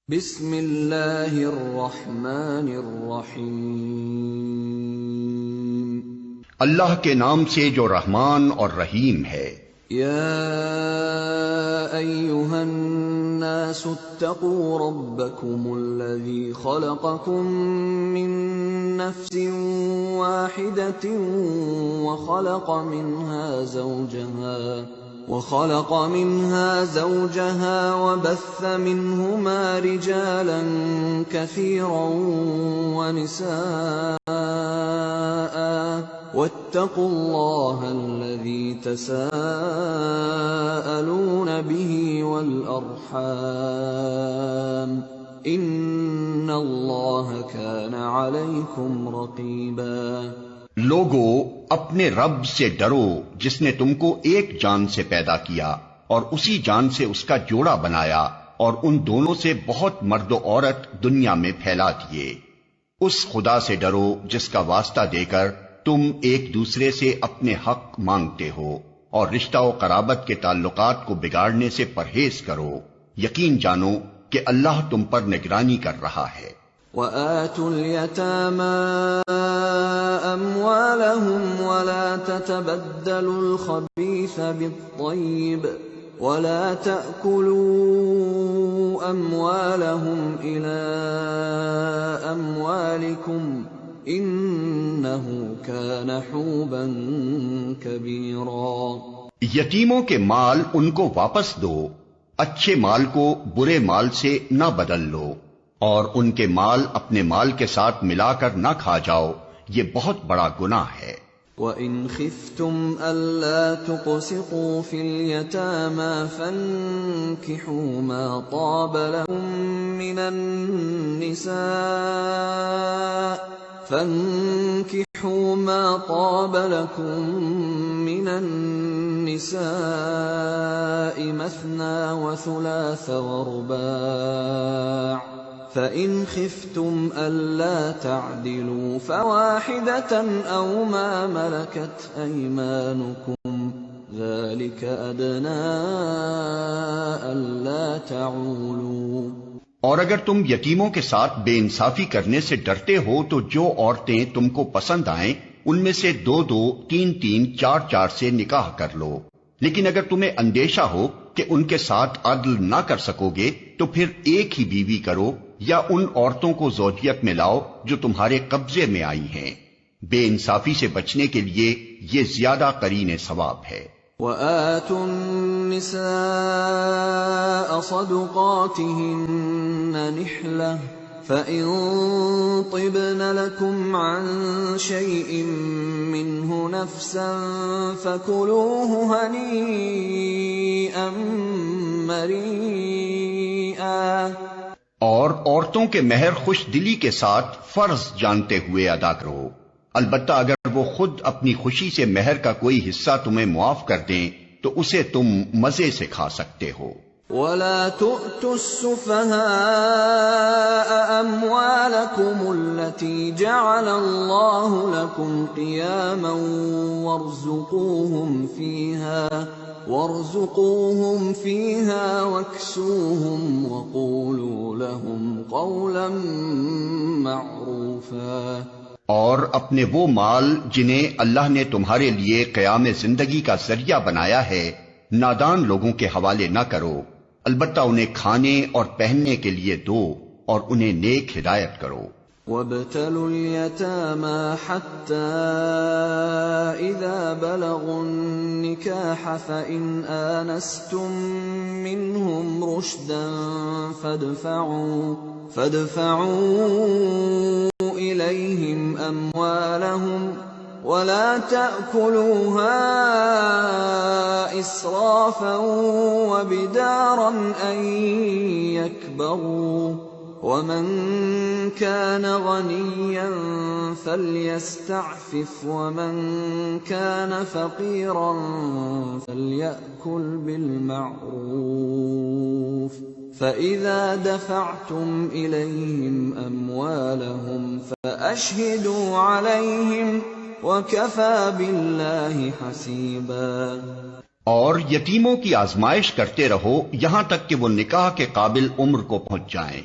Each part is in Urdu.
بسم اللہ الرحمن الرحیم، اللہ کے نام سے جو رحمان اور رحیم ہے۔ یا ایھا الناس اتقوا ربکم الذی خلقکم من نفس واحدۃ وخلق منها زوجها وبث منهما رجالا كثيرا ونساء واتقوا الله الذي تساءلون به والأرحام ان الله كان عليكم رقيبا۔ لوگو، اپنے رب سے ڈرو جس نے تم کو ایک جان سے پیدا کیا اور اسی جان سے اس کا جوڑا بنایا اور ان دونوں سے بہت مرد و عورت دنیا میں پھیلا دیے۔ اس خدا سے ڈرو جس کا واسطہ دے کر تم ایک دوسرے سے اپنے حق مانگتے ہو، اور رشتہ و قرابت کے تعلقات کو بگاڑنے سے پرہیز کرو۔ یقین جانو کہ اللہ تم پر نگرانی کر رہا ہے۔ وَآتُوا الْيَتَامَى أَمْوَالَهُمْ وَلَا تَتَبَدَّلُوا الْخَبِيثَ بِالطَّيِّبِ وَلَا تَأْكُلُوا أَمْوَالَهُمْ إِلَىٰ أَمْوَالِكُمْ إِنَّهُ كَانَ حُوبًا كَبِيرًا۔ یتیموں کے مال ان کو واپس دو، اچھے مال کو برے مال سے نہ بدل لو، اور ان کے مال اپنے مال کے ساتھ ملا کر نہ کھا جاؤ، یہ بہت بڑا گناہ ہے۔ وَإِنْ خِفْتُمْ أَلَّا تُقْسِطُوا فِي الْيَتَامَى فَانكِحُوا مَا طَابَ لَكُم مِّنَ النِّسَاءِ مَثْنَىٰ وَثُلَاثَ وَرُبَاعَ، فَإِنْ خِفْتُمْ أَلَّا تَعْدِلُوا فَوَاحِدَةً أَوْ مَا مَلَكَتْ أَيْمَانُكُمْ ذَلِكَ أَدْنَىٰ أَلَّا تَعُولُوا۔ اور اگر تم یتیموں کے ساتھ بے انصافی کرنے سے ڈرتے ہو تو جو عورتیں تم کو پسند آئیں ان میں سے 2-2، 3-3، 4-4 سے نکاح کر لو۔ لیکن اگر تمہیں اندیشہ ہو کہ ان کے ساتھ عدل نہ کر سکو گے تو پھر ایک ہی بیوی کرو، یا ان عورتوں کو زوجیت میں لاؤ جو تمہارے قبضے میں آئی ہیں۔ بے انصافی سے بچنے کے لیے یہ زیادہ قرین ثواب ہے۔ وَآتُوا النِّسَاءَ صَدُقَاتِهِنَّ نِحْلَةً فَإِن طِبْنَ لَكُمْ عَن شَيْءٍ مِّنْهُ نَفْسًا فَكُلُوهُ هَنِيئًا مَّرِيئًا۔ اور عورتوں کے مہر خوش دلی کے ساتھ فرض جانتے ہوئے ادا کرو، البتہ اگر وہ خود اپنی خوشی سے مہر کا کوئی حصہ تمہیں معاف کر دیں تو اسے تم مزے سے کھا سکتے ہو۔ وَلَا تُؤْتُوا السُّفَهَاءَ أَمْوَالَكُمُ الَّتِي جَعَلَ اللَّهُ لَكُمْ قِيَامًا وَارْزُقُوهُمْ فِيهَا وَاكْسُوهُمْ وَقُولُوا لَهُمْ قَوْلًا مَّعْرُوفًا۔ اور اپنے وہ مال جنہیں اللہ نے تمہارے لیے قیام زندگی کا ذریعہ بنایا ہے نادان لوگوں کے حوالے نہ کرو، البتہ انہیں کھانے اور پہننے کے لیے دو اور انہیں نیک ہدایت کرو۔ وَابْتَلُوا الْيَتَامَى حَتَّى إِذَا بَلَغُوا النِّكَاحَ فَإِنْ آنَسْتُم مِّنْهُمْ رُشْدًا فَادْفَعُوا إِلَيْهِمْ أَمْوَالَهُمْ وَلَا تَأْكُلُوهَا إِسْرَافًا وَبِدَارًا أَن يَكْبَرُوا، وَمَن كَانَ غَنِيًّا فَلْيَسْتَعْفِفْ وَمَن كَانَ فَقِيرًا فَلْيَأْكُلْ بِالْمَعْرُوفِ، فَإِذَا دَفَعْتُمْ إِلَيْهِمْ أَمْوَالَهُمْ فَأَشْهِدُوا عَلَيْهِمْ وَكَفَى بِاللَّهِ حَسِيبًا۔ اور یتیموں کی آزمائش کرتے رہو یہاں تک کہ وہ نکاح کے قابل عمر کو پہنچ جائیں،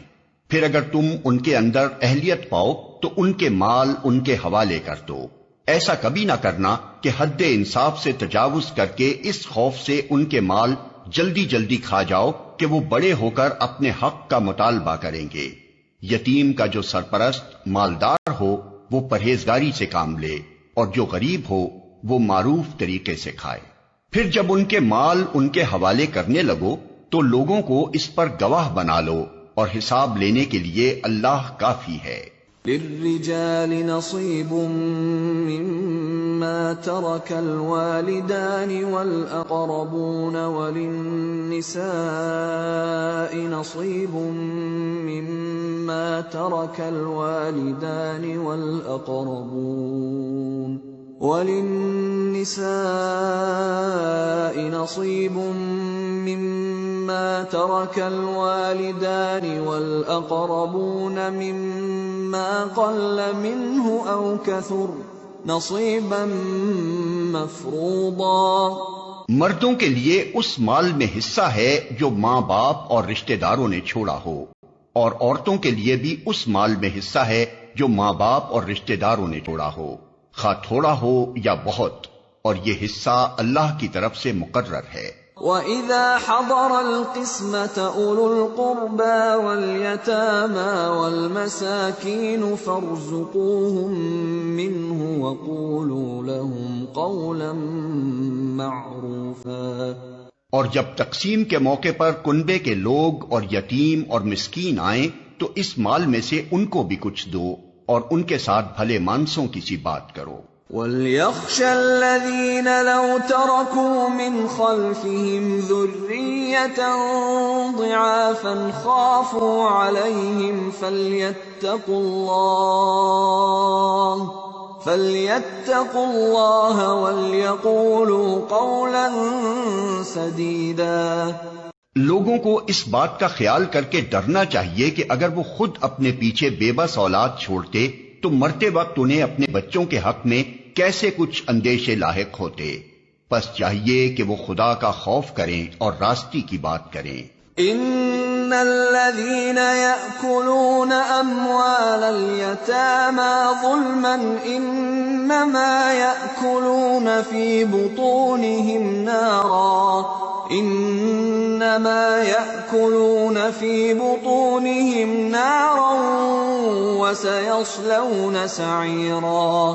پھر اگر تم ان کے اندر اہلیت پاؤ تو ان کے مال ان کے حوالے کر دو. ایسا کبھی نہ کرنا کہ حد انصاف سے تجاوز کر کے اس خوف سے ان کے مال جلدی جلدی کھا جاؤ کہ وہ بڑے ہو کر اپنے حق کا مطالبہ کریں گے. یتیم کا جو سرپرست مالدار ہو وہ پرہیزگاری سے کام لے، اور جو غریب ہو وہ معروف طریقے سے کھائے. پھر جب ان کے مال ان کے حوالے کرنے لگو تو لوگوں کو اس پر گواہ بنا لو، اور حساب لینے کے لیے اللہ کافی ہے. للرجال نصيب مما ترك الوالدان والأقربون وللنساء نصيب مما ترك الوالدان والأقربون مما قل منه أو كثر نصيبا مفروضا. مردوں کے لیے اس مال میں حصہ ہے جو ماں باپ اور رشتہ داروں نے چھوڑا ہو، اور عورتوں کے لیے بھی اس مال میں حصہ ہے جو ماں باپ اور رشتہ داروں نے چھوڑا ہو، خواہ تھوڑا ہو یا بہت، اور یہ حصہ اللہ کی طرف سے مقرر ہے. وَإِذَا حَضَرَ الْقِسْمَةَ أُولُو الْقُرْبَى وَالْيَتَامَى وَالْمَسَاكِينُ فَارْزُقُوهُم مِّنْهُ وَقُولُوا لَهُمْ قَوْلًا مَّعْرُوفًا. اور جب تقسیم کے موقع پر کنبے کے لوگ اور یتیم اور مسکین آئیں تو اس مال میں سے ان کو بھی کچھ دو، اور ان کے ساتھ بھلے مانسوں کی سی بات کرو. وَلْيَخْشَ الَّذِينَ لَوْ تَرَكُوا مِنْ خَلْفِهِمْ ذُرِّيَّةً ضِعَافًا خَافُوا عَلَيْهِمْ فَلْيَتَّقُوا اللَّهَ وَلْيَقُولُوا قَوْلًا سَدِيدًا. لوگوں کو اس بات کا خیال کر کے ڈرنا چاہیے کہ اگر وہ خود اپنے پیچھے بے بس اولاد چھوڑتے تو مرتے وقت انہیں اپنے بچوں کے حق میں کیسے کچھ اندیشے لاحق ہوتے. پس چاہیے کہ وہ خدا کا خوف کریں اور راستی کی بات کریں. ان الذين يأكلون اموال اليتامى ظلما انما يأكلون في بطونهم نارا وسيصلون سعيرا.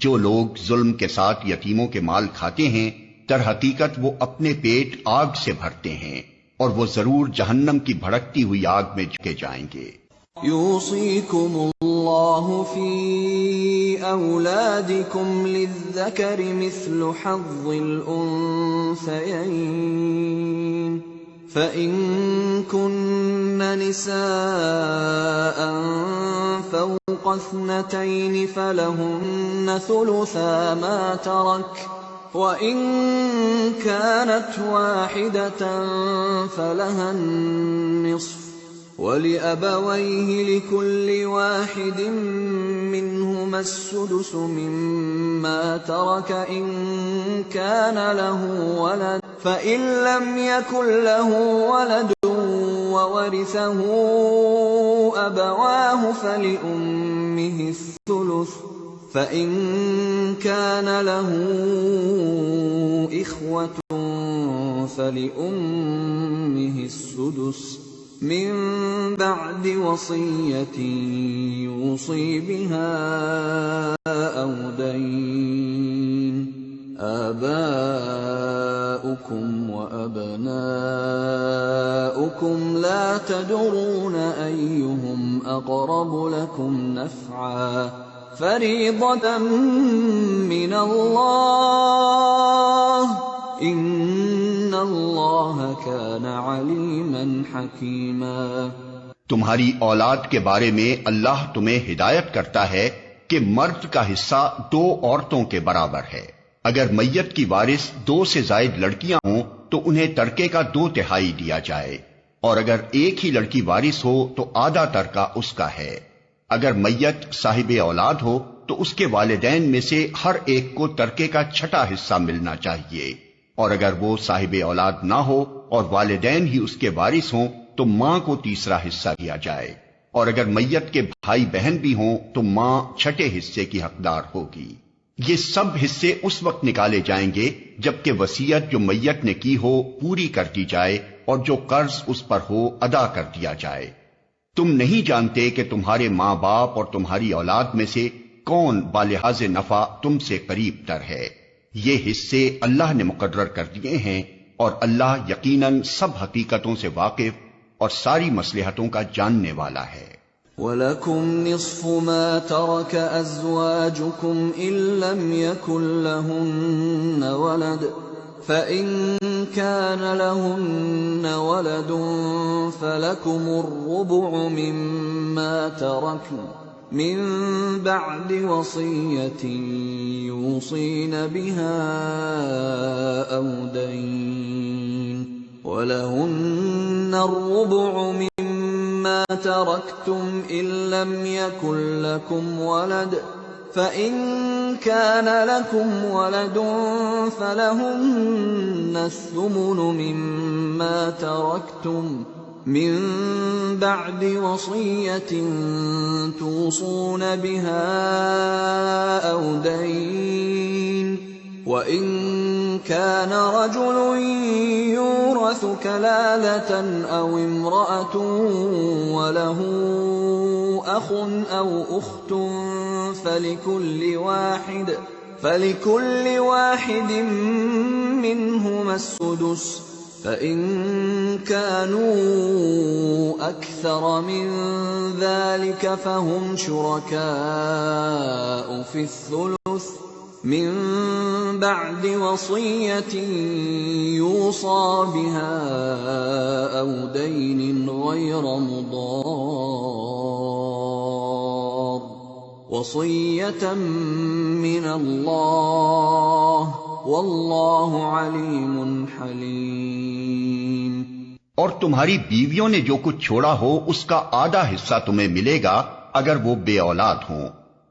جو لوگ ظلم کے ساتھ یتیموں کے مال کھاتے ہیں در حقیقت وہ اپنے پیٹ آگ سے بھرتے ہیں، اور وہ ضرور جہنم کی بھڑکتی ہوئی آگ میں جھکے جائیں گے. يوصيكم الله في أولادكم للذكر مثل حظ الأنثيين فإن كن نساء فوق 2 فلهن ثلثا ما ترك وَإِن كَانَتْ وَاحِدَةً فَلَهَا النِّصْفُ وَلِأَبَوَيْهِ لِكُلِّ وَاحِدٍ مِّنْهُمَا السُّدُسُ مِمَّا تَرَكَ إِن كَانَ لَهُ وَلَدٌ فَإِن لَّمْ يَكُن لَّهُ وَلَدٌ وَوَرِثَهُ أَبَوَاهُ فَلِأُمِّهِ الثُّلُثُ فَإِن كَانَ لَهُ إِخْوَةٌ فَلِأُمِّهِ السُّدُسُ مِن بَعْدِ وَصِيَّةٍ يُوصِي بِهَا أَوْ دَيْنٍ. آباؤكم وأبناؤكم لا تدرون أيهم أقرب لكم نفعا فَرِيضَةً مِّنَ اللَّهِ إِنَّ اللَّهَ كَانَ عَلِيمًا حَكِيمًا. تمہاری اولاد کے بارے میں اللہ تمہیں ہدایت کرتا ہے کہ مرد کا حصہ 2 عورتوں کے برابر ہے. اگر میت کی وارث 2 سے زائد لڑکیاں ہوں تو انہیں ترکے کا 2/3 دیا جائے، اور اگر ایک ہی لڑکی وارث ہو تو آدھا ترکہ اس کا ہے. اگر میت صاحب اولاد ہو تو اس کے والدین میں سے ہر ایک کو ترکے کا 6واں حصہ ملنا چاہیے، اور اگر وہ صاحب اولاد نہ ہو اور والدین ہی اس کے وارث ہوں تو ماں کو 3واں حصہ دیا جائے. اور اگر میت کے بھائی بہن بھی ہوں تو ماں چھٹے حصے کی حقدار ہوگی۔ یہ سب حصے اس وقت نکالے جائیں گے جبکہ وصیت جو میت نے کی ہو پوری کر دی جائے اور جو قرض اس پر ہو ادا کر دیا جائے۔ تم نہیں جانتے کہ تمہارے ماں باپ اور تمہاری اولاد میں سے کون بالحاظ نفع تم سے قریب تر ہے۔ یہ حصے اللہ نے مقرر کر دیے ہیں اور اللہ یقیناً سب حقیقتوں سے واقف اور ساری مصلحتوں کا جاننے والا ہے۔ وَلَكُمْ نِصْفُ مَا تَرَكَ أَزْوَاجُكُمْ إِن لَّمْ يَكُن لَّهُنَّ وَلَدٌ فَإِن كَانَ لَهُنَّ وَلَدٌ فَلَكُمُ الرُّبُعُ مِمَّا تَرَكْنَ مِن بَعْدِ وَصِيَّةٍ يُوصِينَ بِهَا أَوْ دَيْنٍ وَلَهُنَّ الرُّبُعُ مِمَّا تَرَكْتُمْ إِن لَّمْ يَكُن لَّكُمْ وَلَدٌ فَإِن كَانَ لَكُمْ وَلَدٌ فَلَهُنَّ الثُّمُنُ مِمَّا تَرَكْتُمْ مِن بَعْدِ وَصِيَّةٍ تُوصُونَ بِهَا أَوْ دَيْنٍ وَإِن كَانَ رَجُلٌ يُورَثُ كَلَالَةً أَوْ امْرَأَةٌ وَلَهُ أَخٌ أَوْ أُخْتٌ فَلِكُلِّ واحد منهما السُّدُسُ فَإِن كَانُوا أَكْثَرَ مِن ذَلِكَ فَهُمْ شُرَكَاءُ فِي الثُّلُثِ من بعد وصية يوصى بها أو دين غير مضار وصية من الله والله عليم حليم۔ اور تمہاری بیویوں نے جو کچھ چھوڑا ہو اس کا آدھا حصہ تمہیں ملے گا اگر وہ بے اولاد ہوں،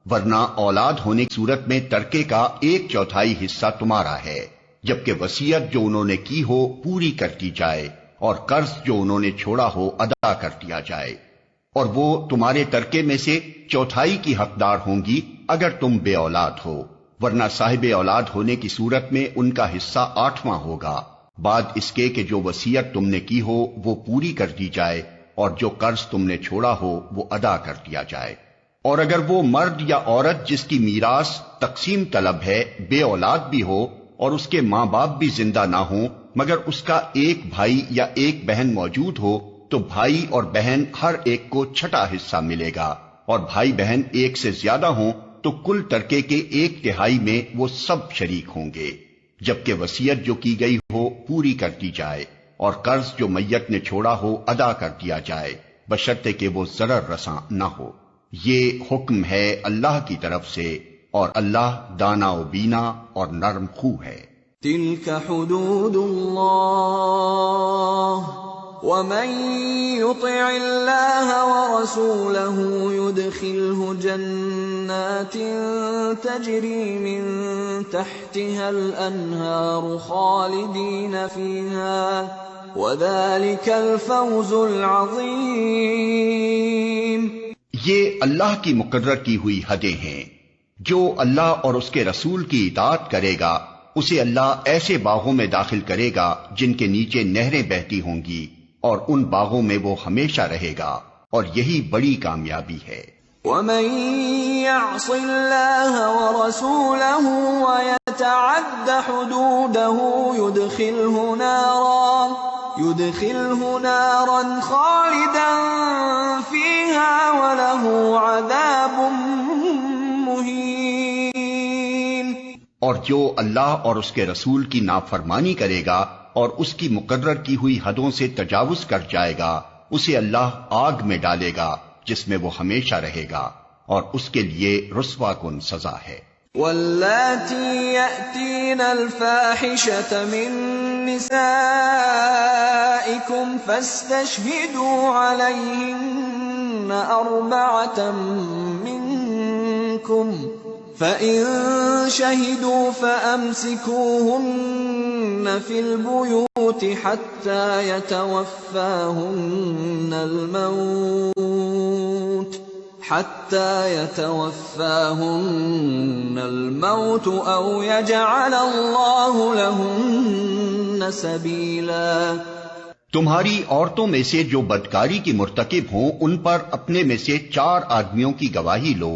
ورنہ اولاد ہونے کی صورت میں ترکے کا 1/4 حصہ تمہارا ہے، جبکہ وصیت جو انہوں نے کی ہو پوری کر دی جائے اور قرض جو انہوں نے چھوڑا ہو ادا کر دیا جائے، اور وہ تمہارے ترکے میں سے 1/4 کی حقدار ہوں گی اگر تم بے اولاد ہو، ورنہ صاحب اولاد ہونے کی صورت میں ان کا حصہ 8واں ہوگا، بعد اس کے کہ جو وصیت تم نے کی ہو وہ پوری کر دی جائے اور جو قرض تم نے چھوڑا ہو وہ ادا کر دیا جائے۔ اور اگر وہ مرد یا عورت جس کی میراث تقسیم طلب ہے بے اولاد بھی ہو اور اس کے ماں باپ بھی زندہ نہ ہوں مگر اس کا ایک بھائی یا ایک بہن موجود ہو تو بھائی اور بہن ہر ایک کو 6واں حصہ ملے گا، اور بھائی بہن ایک سے زیادہ ہوں تو کل ترکے کے 1/3 میں وہ سب شریک ہوں گے، جبکہ وصیت جو کی گئی ہو پوری کر دی جائے اور قرض جو میت نے چھوڑا ہو ادا کر دیا جائے، بشرطے کہ وہ ضرر رساں نہ ہو۔ یہ حکم ہے اللہ کی طرف سے اور اللہ دانا و بینا اور نرم خو ہے۔ تلك حدود اللہ ومن يطع اللہ ورسوله يدخله جنات تجری من تحتها الانہار خالدین فیہا وذلك الفوز العظیم۔ یہ اللہ کی مقرر کی ہوئی حدیں ہیں، جو اللہ اور اس کے رسول کی اطاعت کرے گا اسے اللہ ایسے باغوں میں داخل کرے گا جن کے نیچے نہریں بہتی ہوں گی، اور ان باغوں میں وہ ہمیشہ رہے گا، اور یہی بڑی کامیابی ہے۔ وَمَن يَعْصِ اللَّهَ وَرَسُولَهُ وَيَتَعَدَّ حُدُودَهُ يُدْخِلْهُ نَارًا خَالِدًا فِيهَا وَلَهُ عَذَابٌ مُّهِينٌ۔ اور جو اللہ اور اس کے رسول کی نافرمانی کرے گا اور اس کی مقرر کی ہوئی حدوں سے تجاوز کر جائے گا اسے اللہ آگ میں ڈالے گا جس میں وہ ہمیشہ رہے گا، اور اس کے لیے رسوا کن سزا ہے۔ واللاتی یأتین الفاحشة من نسائکم فاستشہدوا علیہن 4 منکم فَإِن شَهِدُوا فَأَمْسِكُوهُنَّ فِي الْبُيُوتِ حَتَّى يَتَوَفَّاهُنَّ الْمَوْتُ حتى يتوفاهن الموت أو يجعل الله لهن سبيلا۔ تمہاری عورتوں میں سے جو بدکاری کی مرتکب ہوں ان پر اپنے میں سے 4 آدمیوں کی گواہی لو،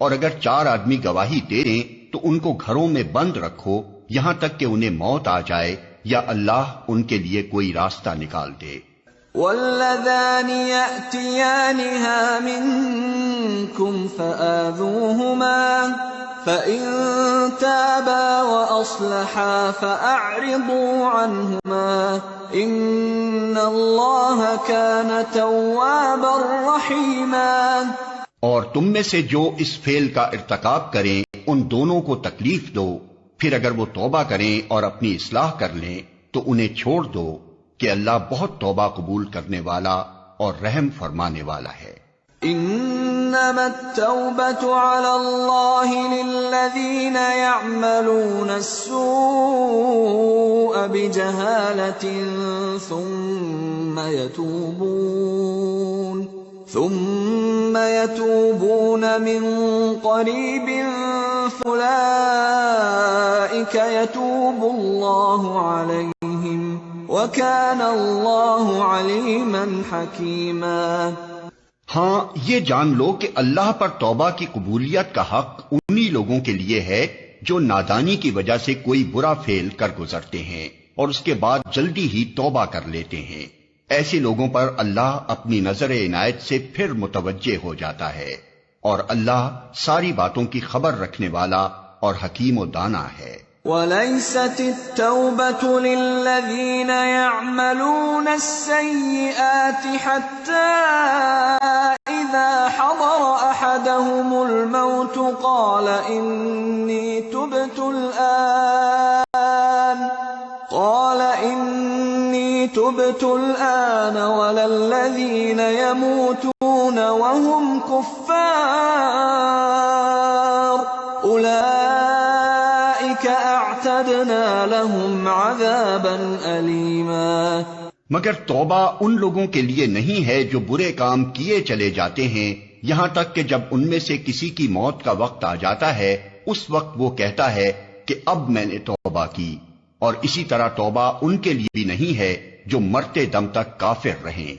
اور اگر 4 آدمی گواہی دے دیں تو ان کو گھروں میں بند رکھو یہاں تک کہ انہیں موت آ جائے یا اللہ ان کے لیے کوئی راستہ نکال دے۔ واللذان يأتيانها منكم فآذوهما فإن تابا وأصلحا فأعرضوا عنهما إن الله كان توابا رحيما۔ اور تم میں سے جو اس فعل کا ارتکاب کریں ان دونوں کو تکلیف دو، پھر اگر وہ توبہ کریں اور اپنی اصلاح کر لیں تو انہیں چھوڑ دو کہ اللہ بہت توبہ قبول کرنے والا اور رحم فرمانے والا ہے۔ انما التوبة على الله للذين يعملون السوء بجهالة ثم يتوبون من قريب فأولئك يتوب الله عليهم وَكَانَ اللَّهُ عَلِيمًا حَكِيمًا۔ ہاں یہ جان لو کہ اللہ پر توبہ کی قبولیت کا حق انہی لوگوں کے لیے ہے جو نادانی کی وجہ سے کوئی برا فعل کر گزرتے ہیں اور اس کے بعد جلدی ہی توبہ کر لیتے ہیں، ایسے لوگوں پر اللہ اپنی نظر عنایت سے پھر متوجہ ہو جاتا ہے، اور اللہ ساری باتوں کی خبر رکھنے والا اور حکیم و دانا ہے۔ وَلَيْسَتِ التَّوْبَةُ لِلَّذِينَ يَعْمَلُونَ السَّيِّئَاتِ حَتَّى إِذَا حَضَرَ أَحَدَهُمُ الْمَوْتُ قَالَ إِنِّي تُبْتُ الْآنَ وَلَا الَّذِينَ يَمُوتُونَ وَهُمْ كُفَّارٌ أُولَئِكَ اعتدنا لهم عذابا علیما۔ مگر توبہ ان لوگوں کے لیے نہیں ہے جو برے کام کیے چلے جاتے ہیں یہاں تک کہ جب ان میں سے کسی کی موت کا وقت آ جاتا ہے اس وقت وہ کہتا ہے کہ اب میں نے توبہ کی، اور اسی طرح توبہ ان کے لیے بھی نہیں ہے جو مرتے دم تک کافر رہیں،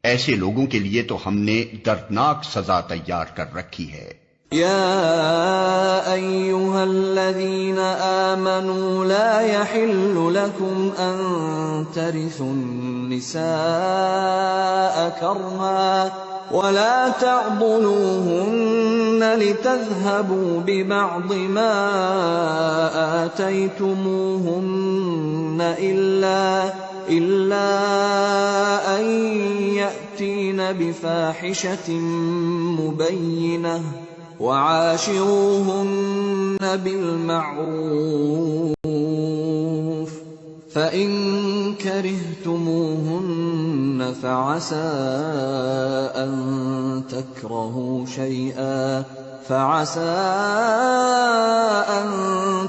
ایسے لوگوں کے لیے تو ہم نے دردناک سزا تیار کر رکھی ہے۔ يا أيها الذين آمنوا لا يحل لكم أن ترثوا النساء كرها ولا تعضلوهن لتذهبوا ببعض ما آتيتموهن إلا أن يأتين بفاحشة مبينة وعاشروهن بالمعروف فإن كرهتموهن فعسى أن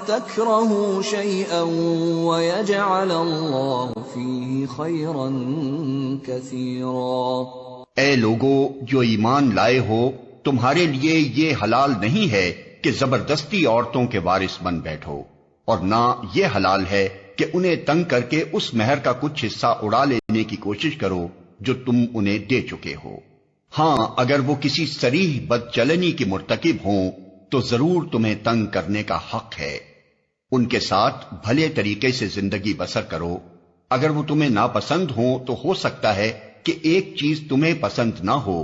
تكرهوا شيئا ويجعل الله فيه خيرا كثيرا۔ اے لوگو جو ایمان لائے ہو، تمہارے لیے یہ حلال نہیں ہے کہ زبردستی عورتوں کے وارث بن بیٹھو، اور نہ یہ حلال ہے کہ انہیں تنگ کر کے اس مہر کا کچھ حصہ اڑا لینے کی کوشش کرو جو تم انہیں دے چکے ہو۔ ہاں اگر وہ کسی صریح بدچلنی کی مرتکب ہوں تو ضرور تمہیں تنگ کرنے کا حق ہے، ان کے ساتھ بھلے طریقے سے زندگی بسر کرو۔ اگر وہ تمہیں ناپسند ہوں تو ہو سکتا ہے کہ ایک چیز تمہیں پسند نہ ہو،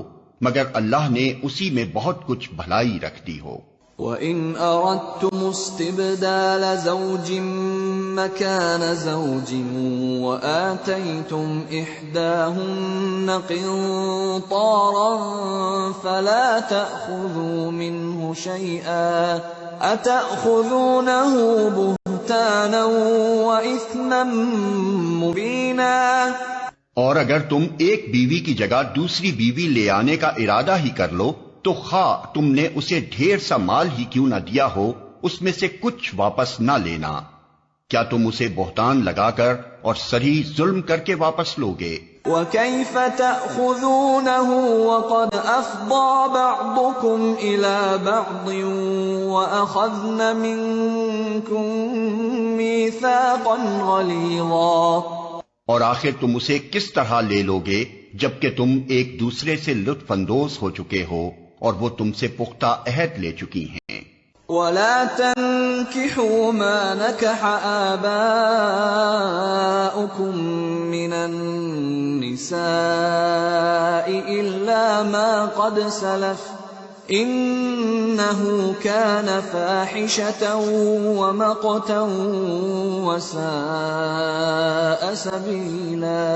مگر اللہ نے اسی میں بہت کچھ بھلائی رکھ دی ہو۔ وَإِنْ أَرَدْتُمُ اسْتِبْدَالَ زَوْجٍ مَّكَانَ زَوْجٍ وَآتَيْتُمْ إِحْدَاهُنَّ قِنطَارًا فَلَا تَأْخُذُوا مِنْهُ شَيْئًا أَتَأْخُذُونَهُ بُهْتَانًا وَإِثْمًا مُّبِينًا۔ اور اگر تم ایک بیوی کی جگہ دوسری بیوی لے آنے کا ارادہ ہی کر لو تو خواہ تم نے اسے ڈھیر سا مال ہی کیوں نہ دیا ہو، اس میں سے کچھ واپس نہ لینا، کیا تم اسے بہتان لگا کر اور صریح ظلم کر کے واپس لوگے؟ وَكَيْفَ تَأْخُذُونَهُ وَقَدْ أَفْضَىٰ بَعْضُكُمْ إِلَىٰ بَعْضٍ وَأَخَذْنَ مِنكُم مِّيثَاقًا غَلِيظًا، اور آخر تم اسے کس طرح لے لوگے جبکہ تم ایک دوسرے سے لطف اندوز ہو چکے ہو اور وہ تم سے پختہ عہد لے چکی ہیں۔ وَلَا تَنكِحُوا مَا نَكَحَ آبَاؤُكُم مِّنَ النِّسَاءِ إِلَّا مَا قَدْ سَلَفَ إِنَّهُ كَانَ فَاحِشَةً وَمَقْتًا وَسَاءَ سَبِيلًا۔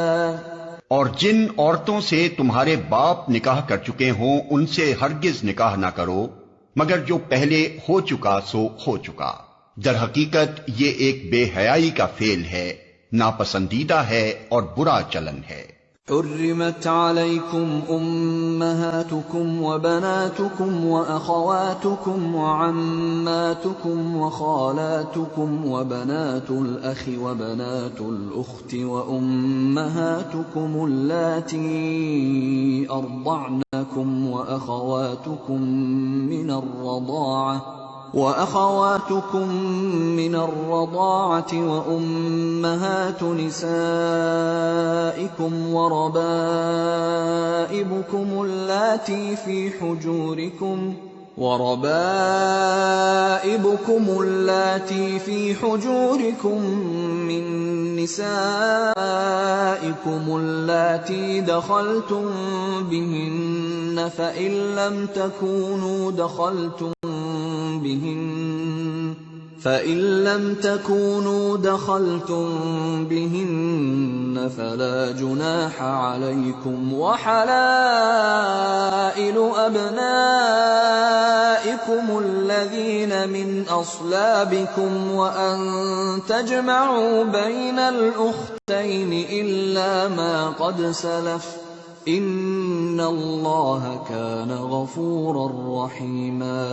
اور جن عورتوں سے تمہارے باپ نکاح کر چکے ہوں ان سے ہرگز نکاح نہ کرو مگر جو پہلے ہو چکا سو ہو چکا، در حقیقت یہ ایک بے حیائی کا فعل ہے، ناپسندیدہ ہے اور برا چلن ہے۔ حرمت علیکم امہاتکم وبناتکم واخواتکم وعماتکم وخالاتکم وبنات الاخ وبنات الاخت وامہاتکم اللاتی ارضعنکم وأخواتكم من الرضاعة وأمهات نسائكم وربائبكم اللاتي في حجوركم من نسائكم اللاتي دخلتم بهن فإن لم تكونوا دخلتم بهن فلا جناح عليكم وحلائل أبنائكم الذين من أصلابكم وأن تجمعوا بين الأختين إلا ما قد سلف إن الله كان غفورا رحيما۔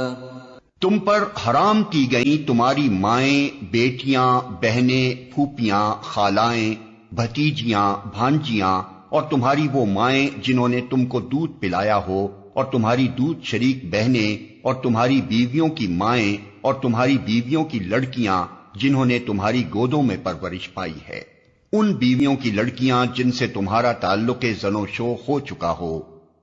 تم پر حرام کی گئیں تمہاری مائیں، بیٹیاں، بہنیں، پھوپھیاں، خالائیں، بھتیجیاں، بھانجیاں اور تمہاری وہ مائیں جنہوں نے تم کو دودھ پلایا ہو، اور تمہاری دودھ شریک بہنیں، اور تمہاری بیویوں کی مائیں، اور تمہاری بیویوں کی لڑکیاں جنہوں نے تمہاری گودوں میں پرورش پائی ہے، ان بیویوں کی لڑکیاں جن سے تمہارا تعلق زن و شو ہو چکا ہو،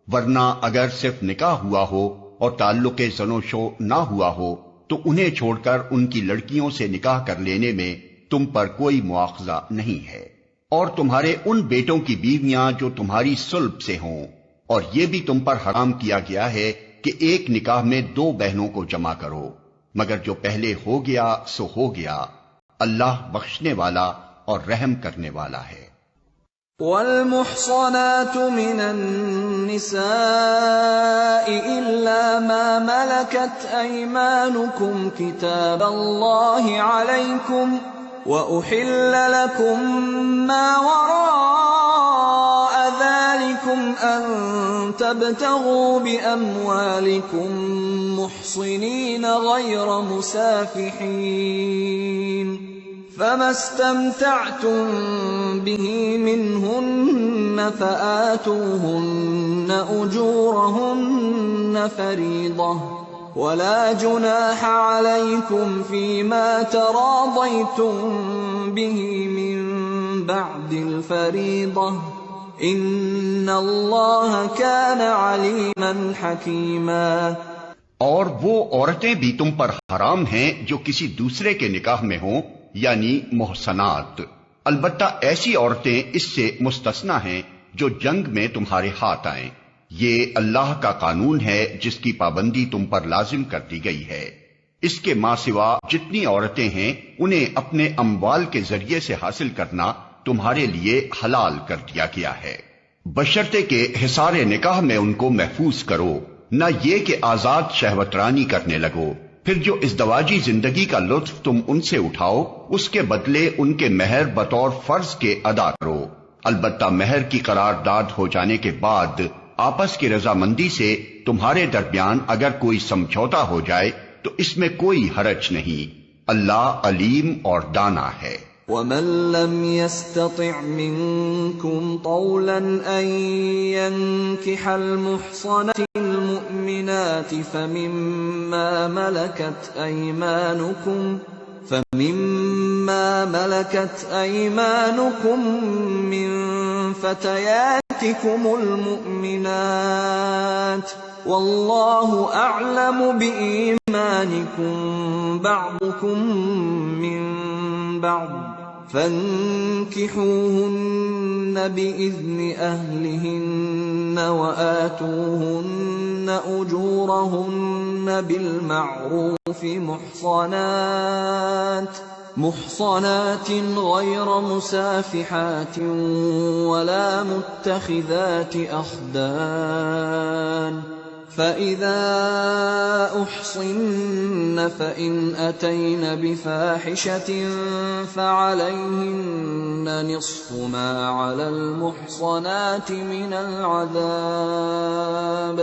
ورنہ اگر صرف نکاح ہوا ہو اور تعلق زن و شو نہ ہوا ہو تو انہیں چھوڑ کر ان کی لڑکیوں سے نکاح کر لینے میں تم پر کوئی مواخذہ نہیں ہے، اور تمہارے ان بیٹوں کی بیویاں جو تمہاری صلب سے ہوں، اور یہ بھی تم پر حرام کیا گیا ہے کہ ایک نکاح میں دو بہنوں کو جمع کرو، مگر جو پہلے ہو گیا سو ہو گیا، اللہ بخشنے والا اور رحم کرنے والا ہے۔ والمحصنات من النساء إلا ما ملكت أيمانكم كتاب الله عليكم وأحل لكم ما وراء ذلكم أن تبتغوا بأموالكم محصنين غير مسافحين فما استمتعتم به منهن فآتوهن أجورهن فريضة ولا جناح عليكم فيما تراضيتم به من بعد الفريضة إن الله كان عليما حكيما۔ اور وہ عورتیں بھی تم پر حرام ہیں جو کسی دوسرے کے نکاح میں ہوں، یعنی محصنات، البتہ ایسی عورتیں اس سے مستثنا ہیں جو جنگ میں تمہارے ہاتھ آئیں۔ یہ اللہ کا قانون ہے جس کی پابندی تم پر لازم کر دی گئی ہے۔ اس کے ماں سوا جتنی عورتیں ہیں انہیں اپنے اموال کے ذریعے سے حاصل کرنا تمہارے لیے حلال کر دیا گیا ہے، بشرطے کہ حصار نکاح میں ان کو محفوظ کرو، نہ یہ کہ آزاد شہوت رانی کرنے لگو۔ پھر جو ازدواجی زندگی کا لطف تم ان سے اٹھاؤ اس کے بدلے ان کے مہر بطور فرض کے ادا کرو، البتہ مہر کی قرارداد ہو جانے کے بعد آپس کی رضامندی سے تمہارے درمیان اگر کوئی سمجھوتا ہو جائے تو اس میں کوئی حرج نہیں، اللہ علیم اور دانا ہے۔ وَمَن لَّمْ يَسْتَطِعْ مِنكُمْ طَوْلًا أَن يَنكِحَ الْمُحْصَنَاتِ الْمُؤْمِنَاتِ فَمِمَّا مَلَكَتْ أَيْمَانُكُم مِّن فَتَيَاتِكُمُ الْمُؤْمِنَاتِ وَاللَّهُ أَعْلَمُ بِإِيمَانِكُم بَعْضُكُم مِّن بَعْضٍ فَانكِحُوهُنَّ بِإِذْنِ أَهْلِهِنَّ وَآتُوهُنَّ أُجُورَهُنَّ بِالْمَعْرُوفِ محصنات غير مسافحات ولا متخذات أخدان فإذا أحصن فإن أتين بفاحشة فعليهن نصف ما على المحصنات من العذاب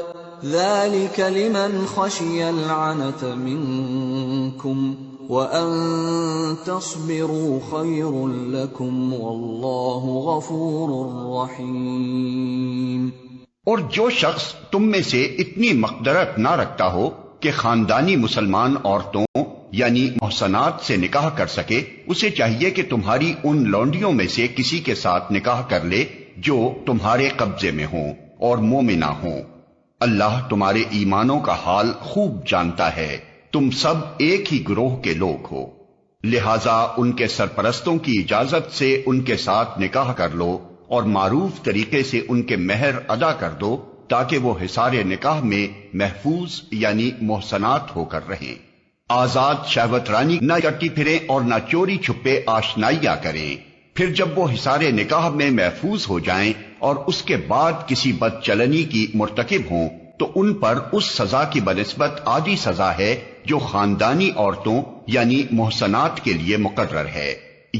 ذلك لمن خشي العنة منكم وَأَن تَصْبِرُوا خَيْرٌ لَكُمْ وَاللَّهُ غَفُورٌ رَحِيمٌ۔ اور جو شخص تم میں سے اتنی مقدرت نہ رکھتا ہو کہ خاندانی مسلمان عورتوں یعنی محصنات سے نکاح کر سکے، اسے چاہیے کہ تمہاری ان لونڈیوں میں سے کسی کے ساتھ نکاح کر لے جو تمہارے قبضے میں ہوں اور مومنہ ہوں۔ اللہ تمہارے ایمانوں کا حال خوب جانتا ہے، تم سب ایک ہی گروہ کے لوگ ہو، لہذا ان کے سرپرستوں کی اجازت سے ان کے ساتھ نکاح کر لو اور معروف طریقے سے ان کے مہر ادا کر دو تاکہ وہ حصار نکاح میں محفوظ یعنی محسنات ہو کر رہیں، آزاد شہوت رانی نہ کرتی پھریں اور نہ چوری چھپے آشنائیاں کریں۔ پھر جب وہ حصار نکاح میں محفوظ ہو جائیں اور اس کے بعد کسی بد چلنی کی مرتکب ہوں تو ان پر اس سزا کی بنسبت آدھی سزا ہے جو خاندانی عورتوں یعنی محسنات کے لیے مقرر ہے۔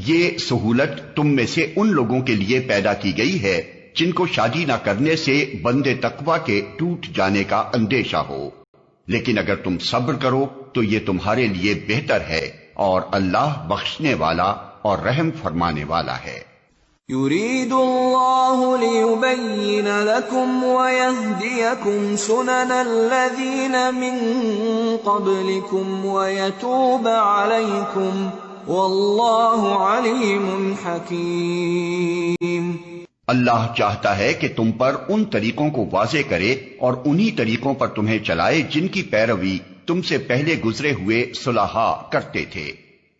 یہ سہولت تم میں سے ان لوگوں کے لیے پیدا کی گئی ہے جن کو شادی نہ کرنے سے بندے تقوی کے ٹوٹ جانے کا اندیشہ ہو، لیکن اگر تم صبر کرو تو یہ تمہارے لیے بہتر ہے، اور اللہ بخشنے والا اور رحم فرمانے والا ہے۔ يريد الله ليبين لكم ويهديكم سنن الذين من قبلكم ويتوب عليكم والله عليم حكيم۔ اللہ چاہتا ہے کہ تم پر ان طریقوں کو واضح کرے اور انہی طریقوں پر تمہیں چلائے جن کی پیروی تم سے پہلے گزرے ہوئے صلحاء کرتے تھے۔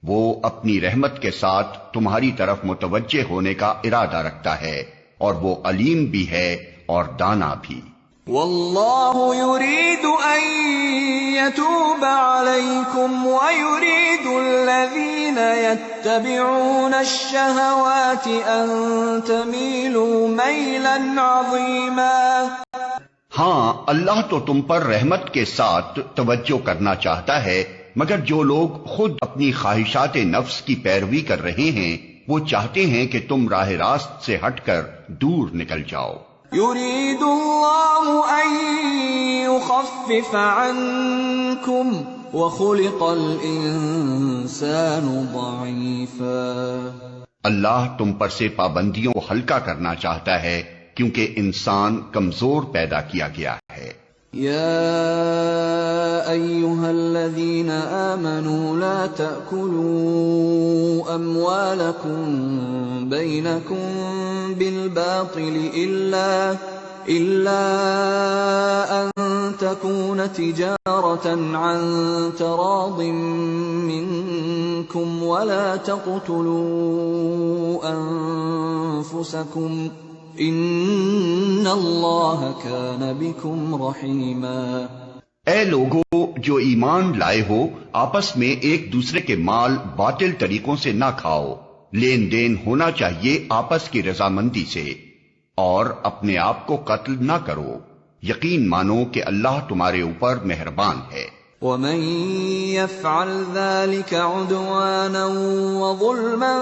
وہ اپنی رحمت کے ساتھ تمہاری طرف متوجہ ہونے کا ارادہ رکھتا ہے، اور وہ علیم بھی ہے اور دانا بھی۔ واللہ يريد ان يتوب عليكم ويريد الذين يتبعون الشهوات ان تميلوا ميلا عظيما۔ ہاں، اللہ تو تم پر رحمت کے ساتھ توجہ کرنا چاہتا ہے، مگر جو لوگ خود اپنی خواہشات نفس کی پیروی کر رہے ہیں وہ چاہتے ہیں کہ تم راہ راست سے ہٹ کر دور نکل جاؤ۔ يريد الله ان يخفف عنكم وخلق الانسان ضعيفا۔ اللہ تم پر سے پابندیوں کو ہلکا کرنا چاہتا ہے کیونکہ انسان کمزور پیدا کیا گیا ہے۔ يا أيها الذين آمنوا لا تأكلوا أموالكم بينكم بالباطل إلا أن تكون تجارة عن تراض منكم ولا تقتلوا أنفسكم ان اللہ کان بکم رحیما۔ اے لوگو جو ایمان لائے ہو، آپس میں ایک دوسرے کے مال باطل طریقوں سے نہ کھاؤ، لین دین ہونا چاہیے آپس کی رضامندی سے، اور اپنے آپ کو قتل نہ کرو، یقین مانو کہ اللہ تمہارے اوپر مہربان ہے۔ وَمَن يَفْعَلْ ذَلِكَ عُدْوَانًا وَظُلْمًا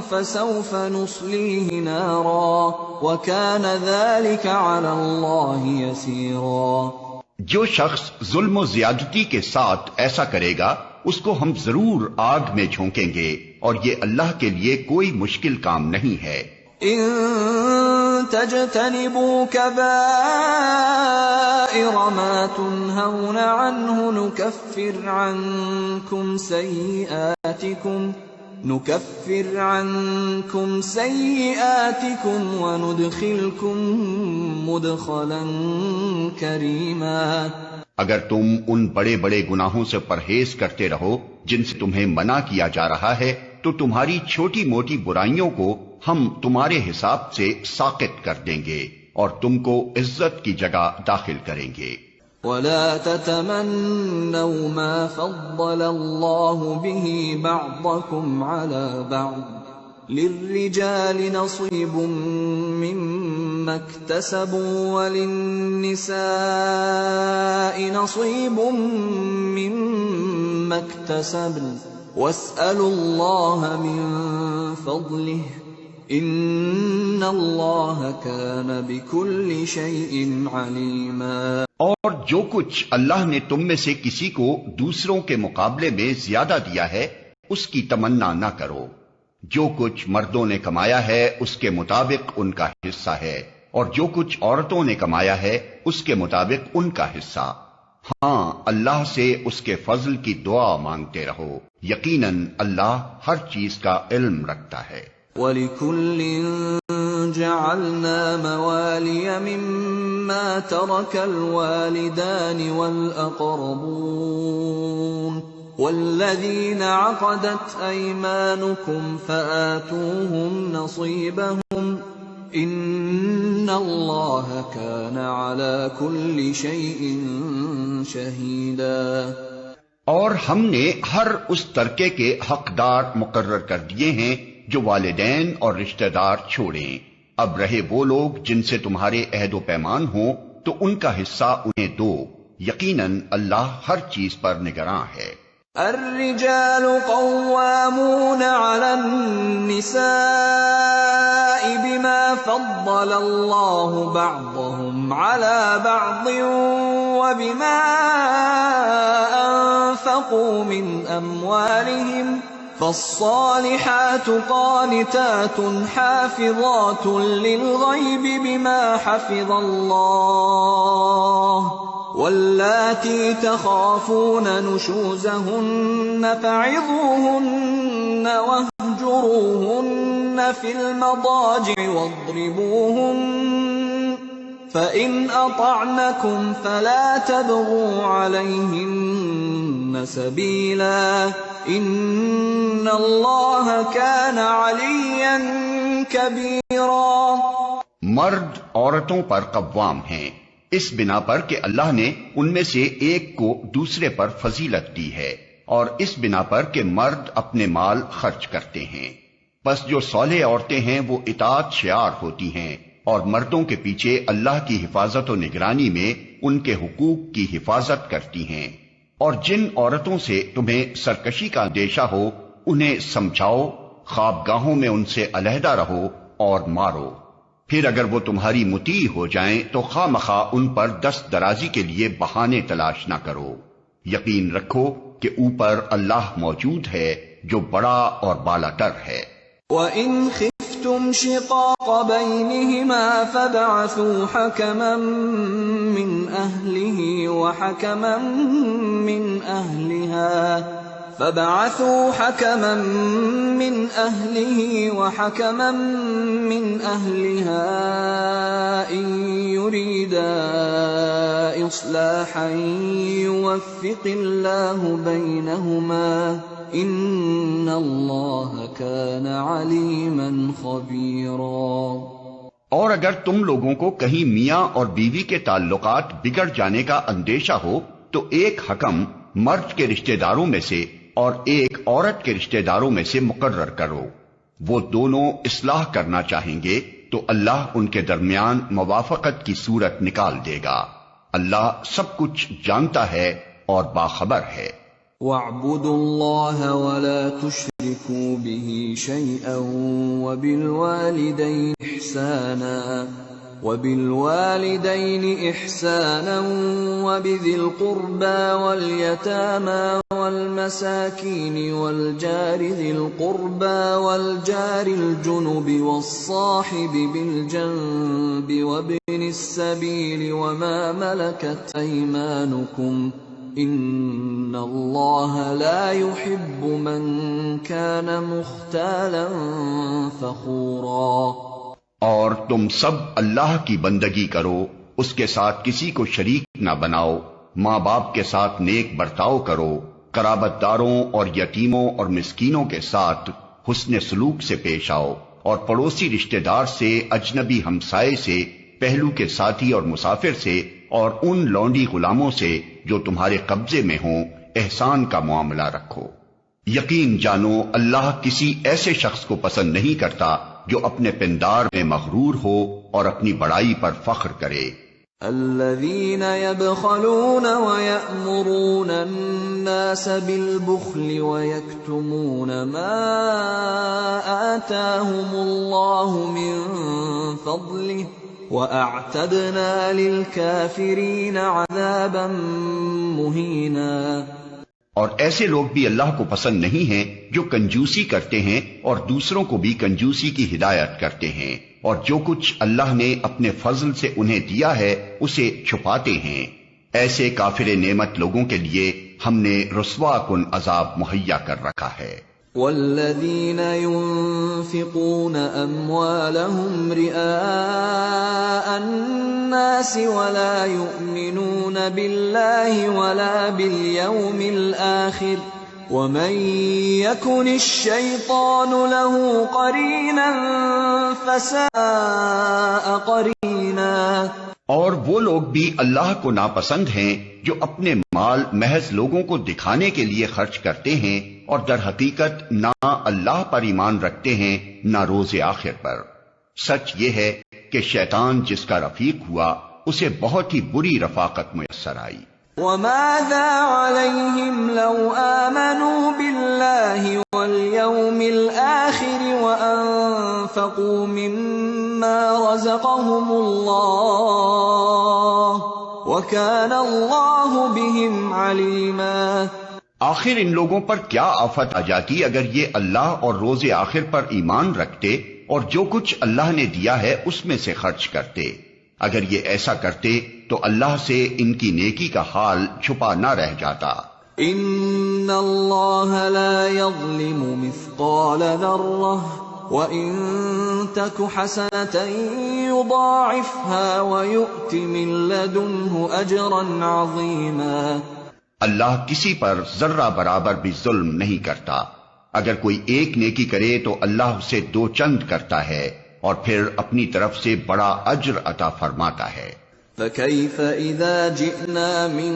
فَسَوْفَ نُصْلِيهِ نَارًا وَكَانَ ذَلِكَ عَلَى اللَّهِ يَسِيرًا۔ جو شخص ظلم و زیادتی کے ساتھ ایسا کرے گا اس کو ہم ضرور آگ میں جھونکیں گے، اور یہ اللہ کے لیے کوئی مشکل کام نہیں ہے۔ ان تجتنبوا كبائر ما تنهون عنه نكفر عنكم سيئاتكم وندخلكم مدخلا كريما۔ اگر تم ان بڑے بڑے گناہوں سے پرہیز کرتے رہو جن سے تمہیں منع کیا جا رہا ہے، تو تمہاری چھوٹی موٹی برائیوں کو ہم تمہارے حساب سے ساقط کر دیں گے اور تم کو عزت کی جگہ داخل کریں گے۔ ولا تتمنوا ما فضل الله به بعضكم على بعض للرجال نصيب مما اكتسبوا وللنساء نصيب مما اكتسبن واسألوا الله من فضله ان اللہ کان بکل شیء علیما۔ اور جو کچھ اللہ نے تم میں سے کسی کو دوسروں کے مقابلے میں زیادہ دیا ہے اس کی تمنا نہ کرو۔ جو کچھ مردوں نے کمایا ہے اس کے مطابق ان کا حصہ ہے، اور جو کچھ عورتوں نے کمایا ہے اس کے مطابق ان کا حصہ۔ ہاں، اللہ سے اس کے فضل کی دعا مانگتے رہو، یقیناً اللہ ہر چیز کا علم رکھتا ہے۔ وَلِكُلٍّ جَعَلْنَا مَوَالِيَ مِمَّا تَرَكَ الْوَالِدَانِ وَالْأَقْرَبُونَ وَالَّذِينَ عَقَدَتْ أَيْمَانُكُمْ فَآتُوهُمْ نَصِيبَهُمْ إِنَّ اللَّهَ كَانَ عَلَى كُلِّ شَيْءٍ شَهِيدًا۔ اور ہم نے ہر اس ترکے کے حقدار مقرر کر دیے ہیں جو والدین اور رشتہ دار چھوڑیں۔ اب رہے وہ لوگ جن سے تمہارے عہد و پیمان ہوں تو ان کا حصہ انہیں دو، یقیناً اللہ ہر چیز پر نگراں ہے۔ الرجال قوامون على النساء بما فضل الله بعضهم على بعض وبما أنفقوا من أموالهم فالصالحات قانتات حافظات للغيب بما حفظ الله واللاتي تخافون نشوزهن فعظوهن واهجروهن في المضاجع واضربوهن فإن أطعنكم فلا تبغوا عليهن سبيلا ان اللہ کان علیا کبیرا۔ مرد عورتوں پر قوام ہیں اس بنا پر کہ اللہ نے ان میں سے ایک کو دوسرے پر فضیلت دی ہے، اور اس بنا پر کہ مرد اپنے مال خرچ کرتے ہیں۔ پس جو صالح عورتیں ہیں وہ اطاعت شعار ہوتی ہیں، اور مردوں کے پیچھے اللہ کی حفاظت و نگرانی میں ان کے حقوق کی حفاظت کرتی ہیں۔ اور جن عورتوں سے تمہیں سرکشی کا اندیشہ ہو انہیں سمجھاؤ، خوابگاہوں میں ان سے علیحدہ رہو اور مارو۔ پھر اگر وہ تمہاری مطیع ہو جائیں تو خواہ مخواہ ان پر دست درازی کے لیے بہانے تلاش نہ کرو، یقین رکھو کہ اوپر اللہ موجود ہے جو بڑا اور بالا تر ہے۔ وَإِنْ خِفْتُمْ شِقَاقَ بَيْنِهِمَا فَابْعَثُوا حَكَمًا مِّنْ أَهْلِهِ وَحَكَمًا مِّنْ أَهْلِهَا إِنْ يُرِيدَا إِصْلَاحًا يُوَفِّقِ اللَّهُ بَيْنَهُمَا ان اللہ کان علیما خبیرا۔ اور اگر تم لوگوں کو کہیں میاں اور بیوی کے تعلقات بگڑ جانے کا اندیشہ ہو تو ایک حکم مرد کے رشتہ داروں میں سے اور ایک عورت کے رشتہ داروں میں سے مقرر کرو، وہ دونوں اصلاح کرنا چاہیں گے تو اللہ ان کے درمیان موافقت کی صورت نکال دے گا۔ اللہ سب کچھ جانتا ہے اور باخبر ہے۔ وَاعْبُدُوا اللَّهَ وَلَا تُشْرِكُوا بِهِ شَيْئًا وَبِالْوَالِدَيْنِ إِحْسَانًا وَبِذِي الْقُرْبَى وَالْيَتَامَى وَالْمَسَاكِينِ وَالْجَارِ ذِي الْقُرْبَى وَالْجَارِ الْجُنُبِ وَالصَّاحِبِ بِالْجَنبِ وَابْنِ السَّبِيلِ وَمَا مَلَكَتْ أَيْمَانُكُمْ إِنَّ اللَّهَ لَا يُحِبُّ مَنْ كَانَ مُخْتَالًا فَخُورًا۔ اور تم سب اللہ کی بندگی کرو، اس کے ساتھ کسی کو شریک نہ بناؤ، ماں باپ کے ساتھ نیک برتاؤ کرو، قرابت داروں اور یتیموں اور مسکینوں کے ساتھ حسن سلوک سے پیش آؤ، اور پڑوسی رشتہ دار سے، اجنبی ہمسائے سے، پہلو کے ساتھی اور مسافر سے، اور ان لونڈی غلاموں سے جو تمہارے قبضے میں ہوں احسان کا معاملہ رکھو۔ یقین جانو اللہ کسی ایسے شخص کو پسند نہیں کرتا جو اپنے پندار میں مغرور ہو اور اپنی بڑائی پر فخر کرے۔ الذين يبخلون ويأمرون الناس بالبخل ويكتمون ما آتاهم الله من فضله وَأَعْتَدْنَا لِلْكَافِرِينَ عَذَابًا مُهِينًا۔ اور ایسے لوگ بھی اللہ کو پسند نہیں ہیں جو کنجوسی کرتے ہیں اور دوسروں کو بھی کنجوسی کی ہدایت کرتے ہیں، اور جو کچھ اللہ نے اپنے فضل سے انہیں دیا ہے اسے چھپاتے ہیں۔ ایسے کافر نعمت لوگوں کے لیے ہم نے رسوا کن عذاب مہیا کر رکھا ہے۔ والذین ينفقون اموالهم رئاء الناس ولا يؤمنون بالله ولا باليوم الآخر ومن يكن الشيطان له قرينا فساء قرينا۔ اور وہ لوگ بھی اللہ کو ناپسند ہیں جو اپنے مال محض لوگوں کو دکھانے کے لیے خرچ کرتے ہیں اور در حقیقت نہ اللہ پر ایمان رکھتے ہیں نہ روز آخر پر۔ سچ یہ ہے کہ شیطان جس کا رفیق ہوا اسے بہت ہی بری رفاقت میسر آئی۔ وَمَاذَا عَلَيْهِمْ لَوْ آمَنُوا بِاللَّهِ وَالْيَوْمِ الْآخِرِ وَأَنفَقُوا مِمَّا رَزَقَهُمُ اللَّهُ وَكَانَ اللَّهُ بِهِمْ عَلِيمًا۔ آخر ان لوگوں پر کیا آفت آ جاتی اگر یہ اللہ اور روز آخر پر ایمان رکھتے اور جو کچھ اللہ نے دیا ہے اس میں سے خرچ کرتے۔ اگر یہ ایسا کرتے تو اللہ سے ان کی نیکی کا حال چھپا نہ رہ جاتا۔ ان اللہ لا یظلم مثقال ذرہ وَإِن تَكُ حَسَنَةً يُضَاعِفْهَا وَيُؤْتِ مِن لَّدُنْهُ أَجْرًا عَظِيمًا۔ اللہ کسی پر ذرہ برابر بھی ظلم نہیں کرتا، اگر کوئی ایک نیکی کرے تو اللہ اسے دو چند کرتا ہے اور پھر اپنی طرف سے بڑا اجر عطا فرماتا ہے۔ فَكَيْفَ إِذَا جِئْنَا مِن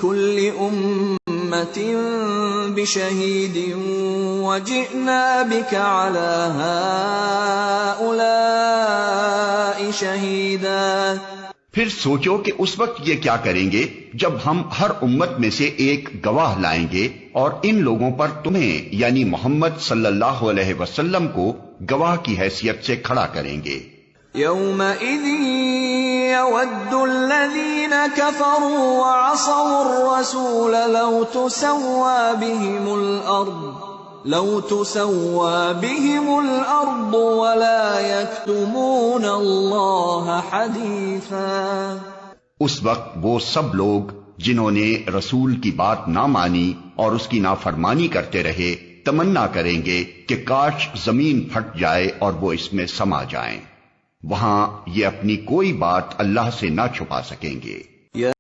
كُلِّ أُمَّةٍ بِشَهِيدٍ وَجِئْنَا بِكَ عَلَى هَٰؤُلَاءِ شَهِيدًا۔ پھر سوچو کہ اس وقت یہ کیا کریں گے جب ہم ہر امت میں سے ایک گواہ لائیں گے اور ان لوگوں پر تمہیں یعنی محمد صلی اللہ علیہ وسلم کو گواہ کی حیثیت سے کھڑا کریں گے۔ يَوْمَئِذٍ يَوَدُّ الَّذِينَ كَفَرُوا وَعَصَوُا الرَّسُولَ لَوْ تُسَوَّىٰ بِهِمُ الْأَرْضُ وَلَا يَكْتُمُونَ اللَّهَ حَدِيثًا۔ اس وقت وہ سب لوگ جنہوں نے رسول کی بات نہ مانی اور اس کی نافرمانی کرتے رہے تمنا کریں گے کہ کاش زمین پھٹ جائے اور وہ اس میں سما جائیں۔ وہاں یہ اپنی کوئی بات اللہ سے نہ چھپا سکیں گے۔ یا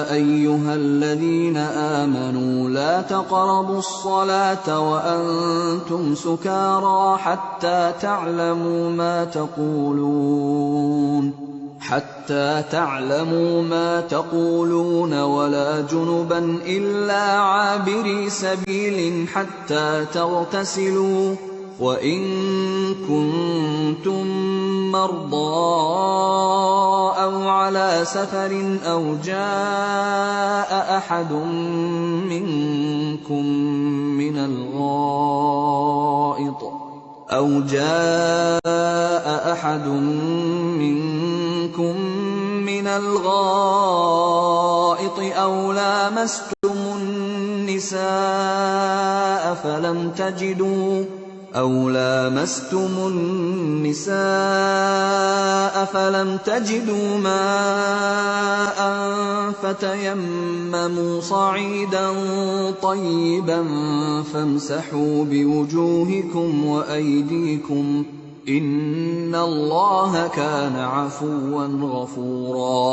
ایھا الذین آمنوا لا تقربوا الصلاة وانتم سکارى حتى تعلموا ما تقولون ولا جنبا إلا عابري سبيل حتى تغتسلوا وإن كنتم مرضى أو على سفر أو جاء أحد منكم من الغائط أو لامستم النساء فلم تجدوا ماء فتيمموا صعيدا طيبا فامسحوا بوجوهكم وأيديكم إن الله كان عفوا غفورا۔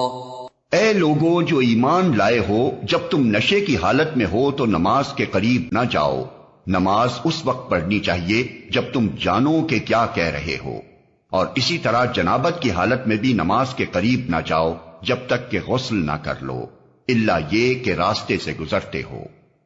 اے لوگو جو ایمان لائے ہو، جب تم نشے کی حالت میں ہو تو نماز کے قریب نہ جاؤ۔ نماز اس وقت پڑھنی چاہیے جب تم جانو کہ کیا کہہ رہے ہو، اور اسی طرح جنابت کی حالت میں بھی نماز کے قریب نہ جاؤ جب تک کہ غسل نہ کر لو، الا یہ کہ راستے سے گزرتے ہو۔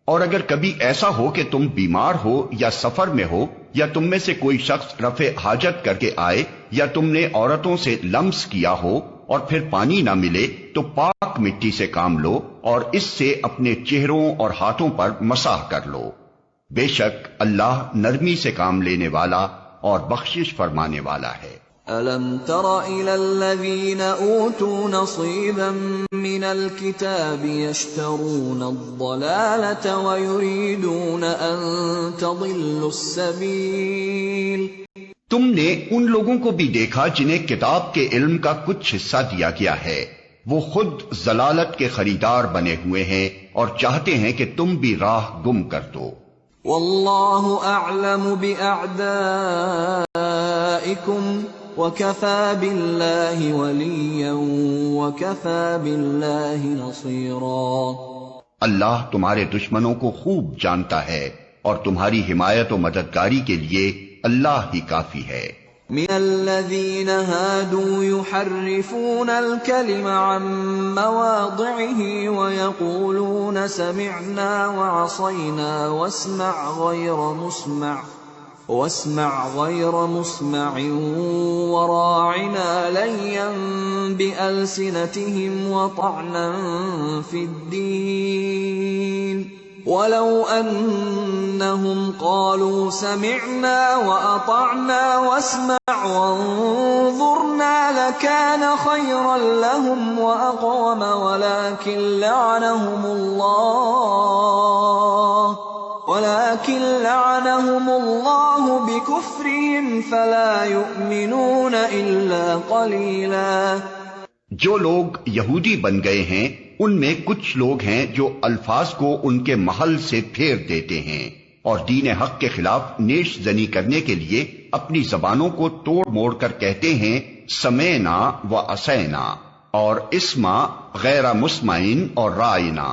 اور اگر کبھی ایسا ہو کہ تم بیمار ہو یا سفر میں ہو، یا تم میں سے کوئی شخص رفع حاجت کر کے آئے، یا تم نے عورتوں سے لمس کیا ہو اور پھر پانی نہ ملے، تو پاک مٹی سے کام لو اور اس سے اپنے چہروں اور ہاتھوں پر مسح کر لو۔ بے شک اللہ نرمی سے کام لینے والا اور بخشش فرمانے والا ہے۔ أَلَمْ تَرَ إِلَى الَّذِينَ أُوتُوا نَصِيبًا مِنَ الْكِتَابِ يَشْتَرُونَ الضَّلَالَةَ وَيُرِيدُونَ أَن تَضِلُّوا السَّبِيلَ۔ تم نے ان لوگوں کو بھی دیکھا جنہیں کتاب کے علم کا کچھ حصہ دیا گیا ہے، وہ خود ضلالت کے خریدار بنے ہوئے ہیں اور چاہتے ہیں کہ تم بھی راہ گم کر دو۔ واللہ اعلم بأعدائکم وکفى باللہ ولیا وکفى باللہ نصیرا۔ اللہ تمہارے دشمنوں کو خوب جانتا ہے اور تمہاری حمایت و مددگاری کے لیے اللہ ہی کافی ہے۔ من الذين هادوا يحرفون الكلم عن مواضعه ويقولون سمعنا وعصينا واسمع غير مسمع وراعنا ليا بألسنتهم وطعنا في الدين ولو أنهم قالوا سمعنا وأطعنا واسمع وانظرنا لكان خيرا لهم وأقوم ولكن لعنهم الله بكفرهم فلا يؤمنون إلا قليلا۔ جو لوگ یہودی بن گئے ہیں ان میں کچھ لوگ ہیں جو الفاظ کو ان کے محل سے پھیر دیتے ہیں اور دین حق کے خلاف نیش زنی کرنے کے لیے اپنی زبانوں کو توڑ موڑ کر کہتے ہیں سمینا و اسینا اور اسما غیر مسمعین اور رائنا،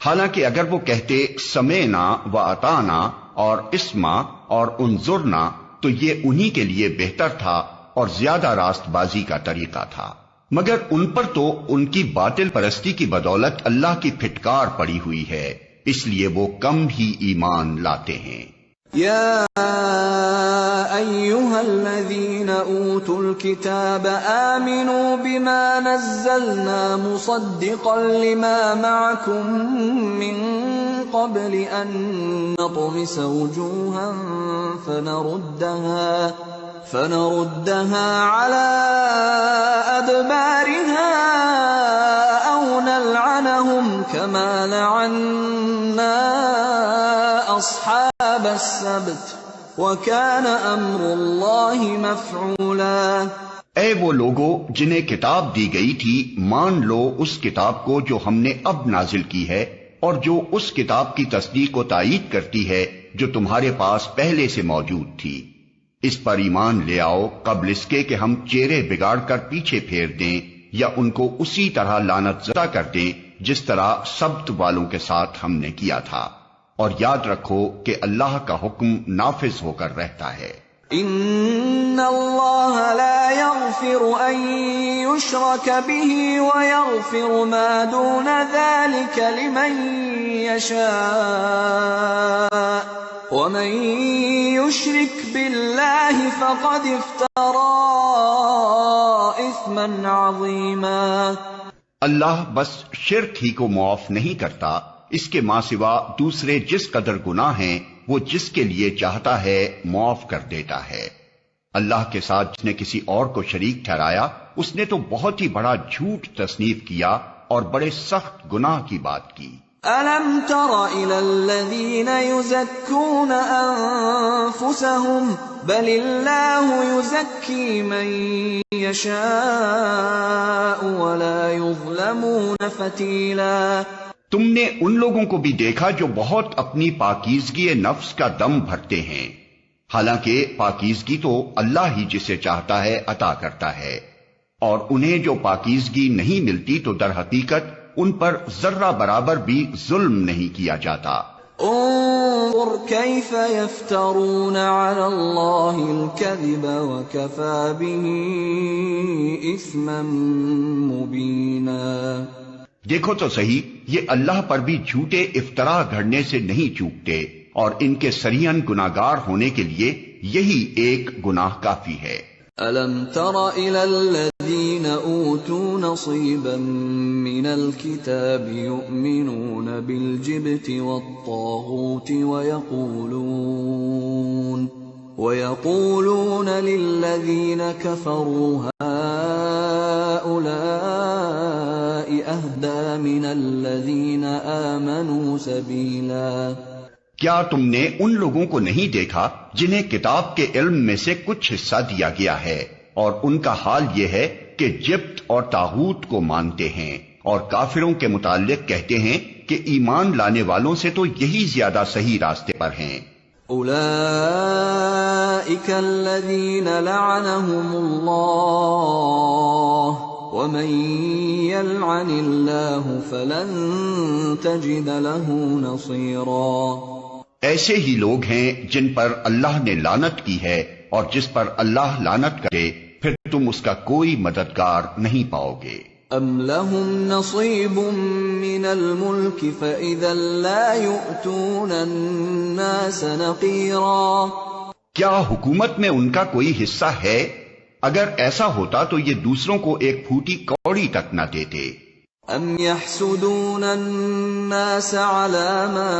حالانکہ اگر وہ کہتے سمینا و اطانا اور اسما اور انظرنا تو یہ انہی کے لیے بہتر تھا اور زیادہ راست بازی کا طریقہ تھا، مگر ان پر تو ان کی باطل پرستی کی بدولت اللہ کی پھٹکار پڑی ہوئی ہے، اس لیے وہ کم ہی ایمان لاتے ہیں۔ یا ایھا الذین اوتوا الکتاب آمنوا بما نزلنا مصدقا لما معکم من قبل ان نطمس وجوها فنردها على أدبارها أو نلعنهم كما لعنا أصحاب السبت وكان أمر الله مفعولا۔ اے وہ لوگو جنہیں کتاب دی گئی تھی، مان لو اس کتاب کو جو ہم نے اب نازل کی ہے اور جو اس کتاب کی تصدیق و تائید کرتی ہے جو تمہارے پاس پہلے سے موجود تھی۔ اس پر ایمان لے آؤ قبل اس کے کہ ہم چہرے بگاڑ کر پیچھے پھیر دیں یا ان کو اسی طرح لعنت زدہ کر دیں جس طرح سبت والوں کے ساتھ ہم نے کیا تھا، اور یاد رکھو کہ اللہ کا حکم نافذ ہو کر رہتا ہے۔ ان اللہ لا یغفر ان یشرک به ویغفر ما دون ذلك لمن یشاء ومن يشرك بالله فقد افترى إثما عظيما۔ اللہ بس شرک ہی کو معاف نہیں کرتا، اس کے ماں سوا دوسرے جس قدر گناہ ہیں وہ جس کے لیے چاہتا ہے معاف کر دیتا ہے۔ اللہ کے ساتھ جس نے کسی اور کو شریک ٹھہرایا اس نے تو بہت ہی بڑا جھوٹ تصنیف کیا اور بڑے سخت گناہ کی بات کی۔ أَلَمْ تَرَ إِلَى الَّذِينَ يُزَكُّونَ أَنفُسَهُمْ بَلِ اللَّهُ يُزَكِّي مَن يَشَاءُ وَلَا يُظْلَمُونَ فَتِيلًا۔ تم نے ان لوگوں کو بھی دیکھا جو بہت اپنی پاکیزگی نفس کا دم بھرتے ہیں، حالانکہ پاکیزگی تو اللہ ہی جسے چاہتا ہے عطا کرتا ہے، اور انہیں جو پاکیزگی نہیں ملتی تو در حقیقت ان پر ذرہ برابر بھی ظلم نہیں کیا جاتا۔ انظر كيف يفترون على الله الكذب وكفى به إثما مبينا۔ دیکھو تو صحیح، یہ اللہ پر بھی جھوٹے افطرا گھڑنے سے نہیں چوکتے، اور ان کے سریحاً گناہگار ہونے کے لیے یہی ایک گناہ کافی ہے۔ أَلَمْ تَرَ إِلَى الَّذِينَ أُوتُوا نَصِيبًا مِنَ الْكِتَابِ يُؤْمِنُونَ بِالْجِبْتِ وَالطَّاغُوتِ وَيَقُولُونَ لِلَّذِينَ كَفَرُوا هَؤُلَاءِ أَهْدَىٰ مِنَ الَّذِينَ آمَنُوا سَبِيلًا۔ کیا تم نے ان لوگوں کو نہیں دیکھا جنہیں کتاب کے علم میں سے کچھ حصہ دیا گیا ہے، اور ان کا حال یہ ہے کہ جبت اور طاغوت کو مانتے ہیں، اور کافروں کے متعلق کہتے ہیں کہ ایمان لانے والوں سے تو یہی زیادہ صحیح راستے پر ہیں۔ اولئک الذین لعنهم اللہ ومن یلعن اللہ فلن تجد له نصیرا۔ ایسے ہی لوگ ہیں جن پر اللہ نے لعنت کی ہے، اور جس پر اللہ لعنت کرے پھر تم اس کا کوئی مددگار نہیں پاؤ گے۔ ام لهم نصیب من الملک فاذا لا یؤتون الناس نقیرا۔ کیا حکومت میں ان کا کوئی حصہ ہے؟ اگر ایسا ہوتا تو یہ دوسروں کو ایک پھوٹی کوڑی تک نہ دیتے۔ ام يحسدون الناس على ما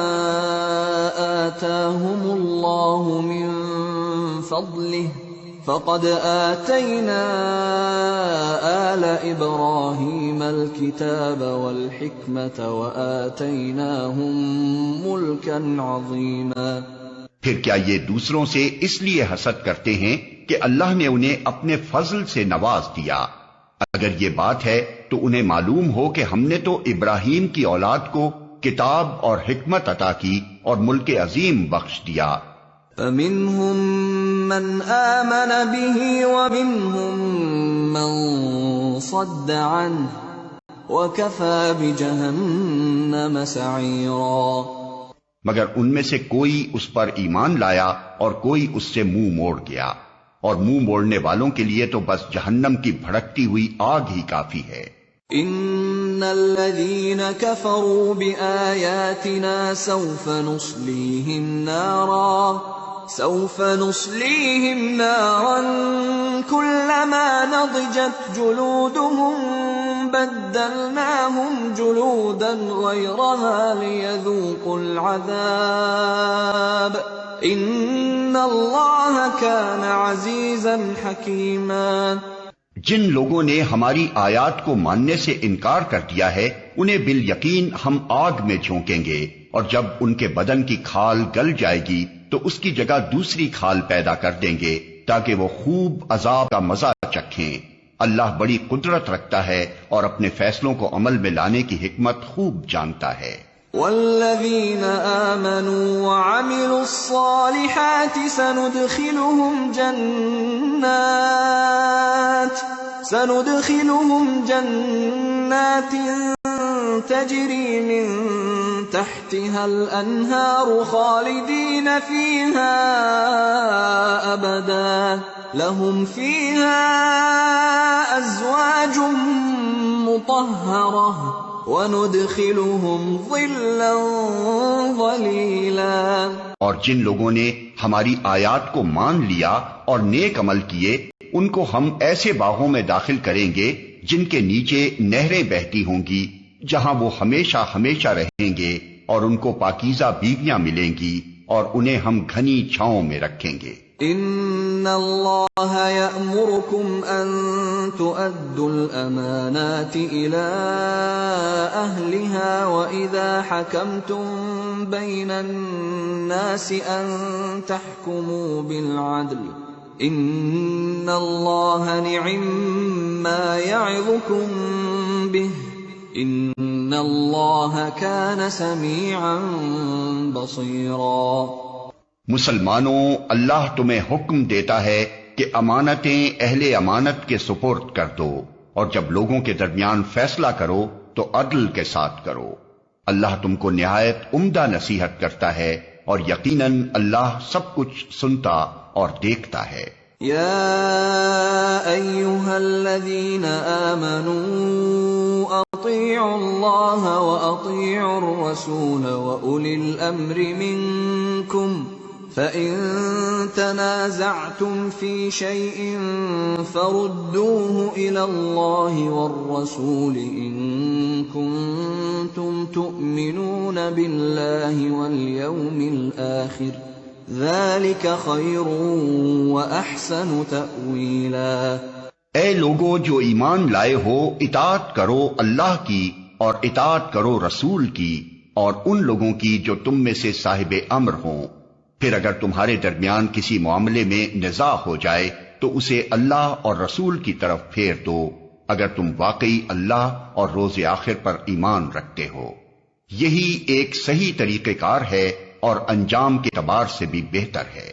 آتاهم الله من فضله فقد آتينا آل إبراهيم الكتاب والحكمة وآتيناهم ملكا عظيما۔ پھر کیا یہ دوسروں سے اس لیے حسد کرتے ہیں کہ اللہ نے انہیں اپنے فضل سے نواز دیا؟ اگر یہ بات ہے تو انہیں معلوم ہو کہ ہم نے تو ابراہیم کی اولاد کو کتاب اور حکمت عطا کی اور ملک عظیم بخش دیا۔ فَمِنْهُمْ مَنْ آمَنَ بِهِ وَمِنْهُمْ مَنْ صَدَّ عَنْهُ وَكَفَى بِجَهَنَّمَ سَعِيرًا۔ مگر ان میں سے کوئی اس پر ایمان لایا اور کوئی اس سے منہ موڑ گیا، اور منہ موڑنے والوں کے لیے تو بس جہنم کی بھڑکتی ہوئی آگ ہی کافی ہے۔ ان الذين كفروا بآياتنا سوف نصليهم نارا كلما نضجت جلودهم بدلناهم جلودا غيرها ليذوقوا العذاب ان اللہ کان عزیزا حکیما۔ جن لوگوں نے ہماری آیات کو ماننے سے انکار کر دیا ہے انہیں بالیقین ہم آگ میں جھونکیں گے، اور جب ان کے بدن کی کھال گل جائے گی تو اس کی جگہ دوسری کھال پیدا کر دیں گے تاکہ وہ خوب عذاب کا مزہ چکھیں۔ اللہ بڑی قدرت رکھتا ہے اور اپنے فیصلوں کو عمل میں لانے کی حکمت خوب جانتا ہے۔ والذین آمنوا وعملوا الصالحات سندخلهم جنات تجری من تحتها الانہار خالدین فیہا ابدا لهم فیہا ازواج مطہرہ وَنُدْخِلُهُمْ ظِلًّا ظَلِيلًا۔ اور جن لوگوں نے ہماری آیات کو مان لیا اور نیک عمل کیے ان کو ہم ایسے باغوں میں داخل کریں گے جن کے نیچے نہریں بہتی ہوں گی، جہاں وہ ہمیشہ ہمیشہ رہیں گے، اور ان کو پاکیزہ بیویاں ملیں گی، اور انہیں ہم گھنی چھاؤں میں رکھیں گے۔ ان اللہ یأمرکم ان تؤدوا الامانات الى اہلها واذا حکمتم بین الناس ان تحکموا بالعدل ان اللہ نعم ما یعظکم به ان اللہ کان سمیعا بصیرا۔ مسلمانوں، اللہ تمہیں حکم دیتا ہے کہ امانتیں اہل امانت کے سپرد کر دو، اور جب لوگوں کے درمیان فیصلہ کرو تو عدل کے ساتھ کرو۔ اللہ تم کو نہایت عمدہ نصیحت کرتا ہے، اور یقیناً اللہ سب کچھ سنتا اور دیکھتا ہے۔ یا ایھا الذین آمنوا اطیعوا اللہ واطیعوا الرسول واولی الامر منکم فَإِن تَنَازَعْتُمْ فِي شَيْءٍ فَرُدُّوهُ إِلَى اللَّهِ وَالرَّسُولِ إِن كُنتُمْ تُؤْمِنُونَ بِاللَّهِ وَالْيَوْمِ الْآخِرِ ذَلِكَ خَيْرٌ وَأَحْسَنُ تَأْوِيلًا۔ اے لوگو جو ایمان لائے ہو، اطاعت کرو اللہ کی اور اطاعت کرو رسول کی اور ان لوگوں کی جو تم میں سے صاحب امر ہوں۔ پھر اگر تمہارے درمیان کسی معاملے میں نزاع ہو جائے تو اسے اللہ اور رسول کی طرف پھیر دو، اگر تم واقعی اللہ اور روز آخر پر ایمان رکھتے ہو۔ یہی ایک صحیح طریقہ کار ہے اور انجام کے اعتبار سے بھی بہتر ہے۔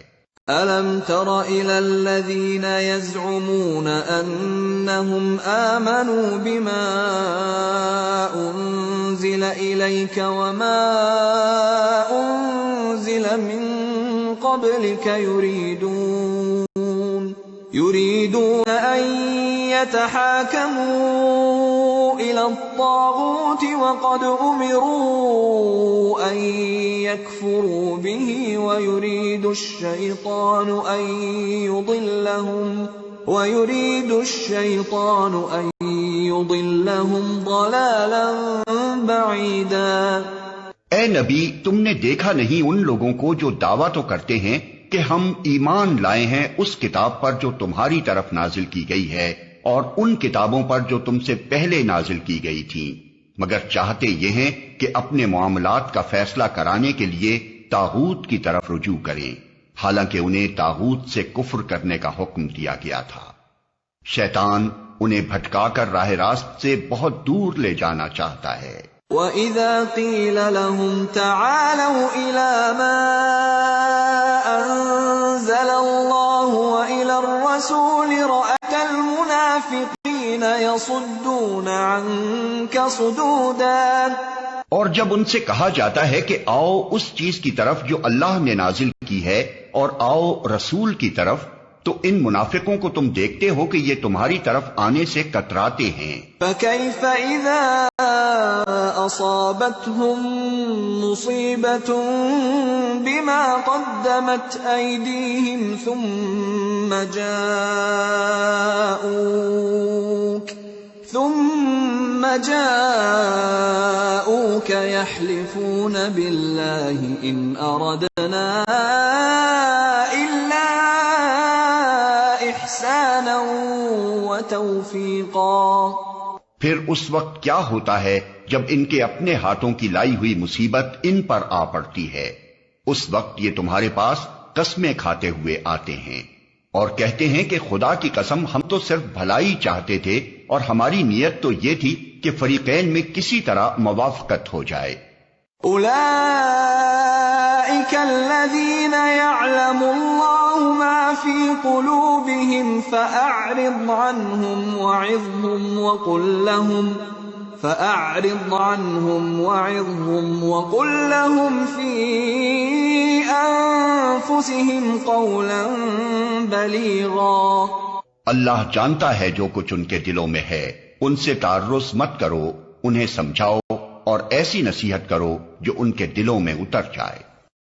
أَلَمْ تَرَ إِلَى الَّذِينَ يَزْعُمُونَ أَنَّهُمْ آمَنُوا بِمَا أُنزِلَ إِلَيْكَ وَمَا أُنزِلَ مِن قَبْلِكَ يُرِيدُونَ أَن يَتَحَاكَمُوا إِلَى الطَّاغُوتِ وَقَدْ أُمِرُوا أَن يَكْفُرُوا بِهِ وَيُرِيدُ الشَّيْطَانُ أَن يُضِلَّهُمْ ضَلَالًا بَعِيدًا۔ اے نبی، تم نے دیکھا نہیں ان لوگوں کو جو دعویٰ تو کرتے ہیں کہ ہم ایمان لائے ہیں اس کتاب پر جو تمہاری طرف نازل کی گئی ہے اور ان کتابوں پر جو تم سے پہلے نازل کی گئی تھیں، مگر چاہتے یہ ہیں کہ اپنے معاملات کا فیصلہ کرانے کے لیے طاغوت کی طرف رجوع کریں، حالانکہ انہیں طاغوت سے کفر کرنے کا حکم دیا گیا تھا۔ شیطان انہیں بھٹکا کر راہ راست سے بہت دور لے جانا چاہتا ہے۔ وَإِذَا قِيلَ لَهُمْ تَعَالَوْا إِلَى مَا أَنزَلَ اللَّهُ وَإِلَى الرَّسُولِ رَأَيْتَ الْمُنَافِقِينَ يَصُدُّونَ عَنكَ صُدُودًا۔ اور جب ان سے کہا جاتا ہے کہ آؤ اس چیز کی طرف جو اللہ نے نازل کی ہے اور آؤ رسول کی طرف، تو ان منافقوں کو تم دیکھتے ہو کہ یہ تمہاری طرف آنے سے کتراتے ہیں۔ فَكَيْفَ إِذَا أَصَابَتْهُم مُّصِيبَةٌ بِمَا قَدَّمَتْ أَيْدِيهِمْ ثُمَّ جَاءُوكَ يَحْلِفُونَ بِاللَّهِ إِنْ أَرَدْنَا إِلَّا إِحْسَانًا وَتَوْفِيقًا۔ پھر اس وقت کیا ہوتا ہے جب ان کے اپنے ہاتھوں کی لائی ہوئی مصیبت ان پر آ پڑتی ہے؟ اس وقت یہ تمہارے پاس قسمیں کھاتے ہوئے آتے ہیں اور کہتے ہیں کہ خدا کی قسم ہم تو صرف بھلائی چاہتے تھے اور ہماری نیت تو یہ تھی کہ فریقین میں کسی طرح موافقت ہو جائے۔ اولئک الذین یعلم اللہ ما فی قلوبہم فأعرض عنہم وعظہم وقل لہم فی انفسہم قولا بلیغا۔ اللہ جانتا ہے جو کچھ ان کے دلوں میں ہے، ان سے تعرض مت کرو، انہیں سمجھاؤ اور ایسی نصیحت کرو جو ان کے دلوں میں اتر جائے۔